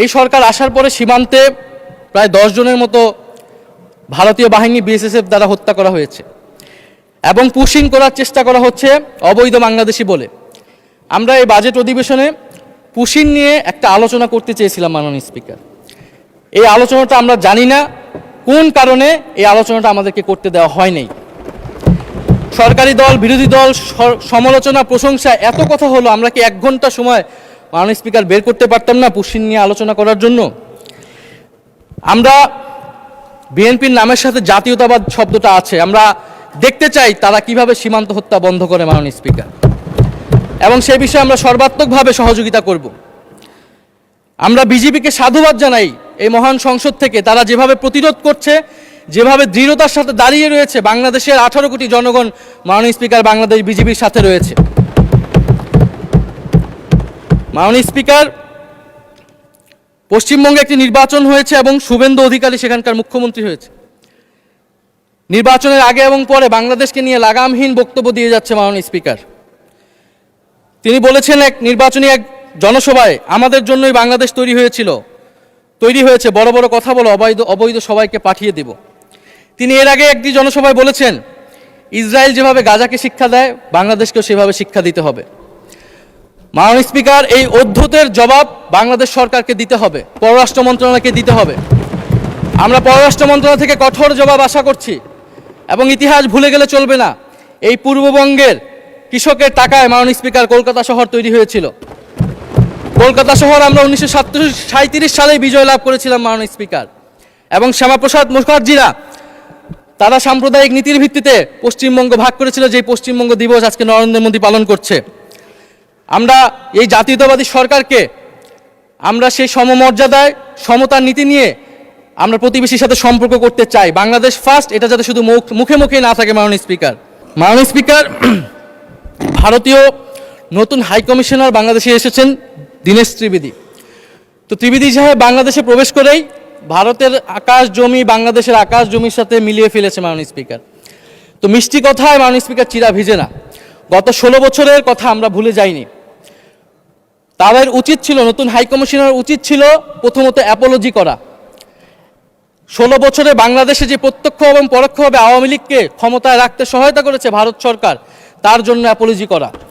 এই সরকার আসার পরে সীমান্তে প্রায় 10 জনের মতো ভারতীয় বাহিনী বিএসএফ দ্বারা হত্যা করা হয়েছে এবং পুশিং করার চেষ্টা করা হচ্ছে অবৈধ বাংলাদেশি বলে। আমরা এই বাজেট অধিবেশনে পুশিং নিয়ে একটা আলোচনা করতে চেয়েছিলাম মাননীয় স্পিকার। এই আলোচনাটা আমরা জানি না কোন কারণে এই আলোচনাটা আমাদেরকে করতে দেওয়া হয়নি। সরকারি দল, বিরোধী দল, সমালোচনা, প্রশংসা, এত কথা হলো, আমরা কি 1 ঘন্টা সময় মাননীয় স্পিকার বের করতে পারতাম না পুশিং নিয়ে আলোচনা করার জন্য? আমরা বিএনপির নামের সাথে জাতীয়তাবাদ শব্দটা আছে, আমরা দেখতে চাই তারা কিভাবে সীমান্ত হত্যা বন্ধ করে মাননীয় স্পিকার, এবং সেই বিষয়ে আমরা সর্বাত্মকভাবে সহযোগিতা করব। আমরা বিজেপিকে সাধুবাদ জানাই এই মহান সংসদ থেকে, তারা যেভাবে প্রতিরোধ করছে, যেভাবে দৃঢ়তার সাথে দাঁড়িয়ে রয়েছে। বাংলাদেশের 18 কোটি জনগণ মাননীয় স্পিকার বাংলাদেশ বিজেপির সাথে রয়েছে। মাননীয় স্পিকার, পশ্চিমবঙ্গে একটি নির্বাচন হয়েছে এবং শুভেন্দু অধিকারী সেখানকার মুখ্যমন্ত্রী হয়েছে। নির্বাচনের আগে এবং পরে বাংলাদেশকে নিয়ে লাগামহীন বক্তব্য দিয়ে যাচ্ছে মাননীয় স্পিকার। তিনি বলেছেন নির্বাচনী এক জনসভায়, আমাদের জন্যই বাংলাদেশ তৈরি হয়েছে, বড় বড় কথা বলো, অবৈধ সবাইকে পাঠিয়ে দেব। তিনি এর আগে একটি জনসভায় বলেছেন, ইসরায়েল যেভাবে গাজাকে শিক্ষা দেয়, বাংলাদেশকেও সেভাবে শিক্ষা দিতে হবে। মাননীয় স্পিকার, এই অদ্ভুতের জবাব বাংলাদেশ সরকারকে দিতে হবে, পররাষ্ট্র মন্ত্রণালয়কে দিতে হবে। আমরা পররাষ্ট্র মন্ত্রণালয় থেকে কঠোর জবাব আশা করছি, এবং ইতিহাস ভুলে গেলে চলবে না। এই পূর্ববঙ্গের কৃষকের টাকায় মাননীয় স্পিকার কলকাতা শহর তৈরি হয়েছিল। কলকাতা শহর আমরা 1937 সালে বিজয় লাভ করেছিলাম মাননীয় স্পিকার, এবং শ্যামাপ্রসাদ মুখার্জিরা তারা সাম্প্রদায়িক নীতির ভিত্তিতে পশ্চিমবঙ্গ ভাগ করেছিল, যে পশ্চিমবঙ্গ দিবস আজকে নরেন্দ্র মোদী পালন করছে। আমরা এই জাতীয়তাবাদী সরকারকে আমরা সেই সমমর্যাদায় সমতার নীতি নিয়ে আমরা প্রতিবেশীর সাথে সম্পর্ক করতে চাই। বাংলাদেশ ফার্স্ট, এটা যাতে শুধু মুখে মুখে না থাকে। মাননীয় স্পিকার, ভারতীয় নতুন হাই কমিশনার বাংলাদেশে এসেছেন দীনেশ ত্রিবেদী। তো ত্রিবেদী সাহেব বাংলাদেশে প্রবেশ করেই ভারতের আকাশ জমি বাংলাদেশের আকাশ জমির সাথে মিলিয়ে ফেলেছে মাননীয় স্পিকার। তো মিষ্টি কথায় মাননীয় স্পিকার চিরা ভিজে না। গত 16 বছরের কথা আমরা ভুলে যাইনি। তাদের উচিত ছিল, নতুন হাই কমিশনার উচিত ছিল প্রথমত অ্যাপোলজি করা। 16 বছরে বাংলাদেশে যে প্রত্যক্ষ এবং পরোক্ষভাবে আওয়ামী লীগকে ক্ষমতায় রাখতে সহায়তা করেছে ভারত সরকার, তার জন্য অ্যাপোলজি করা।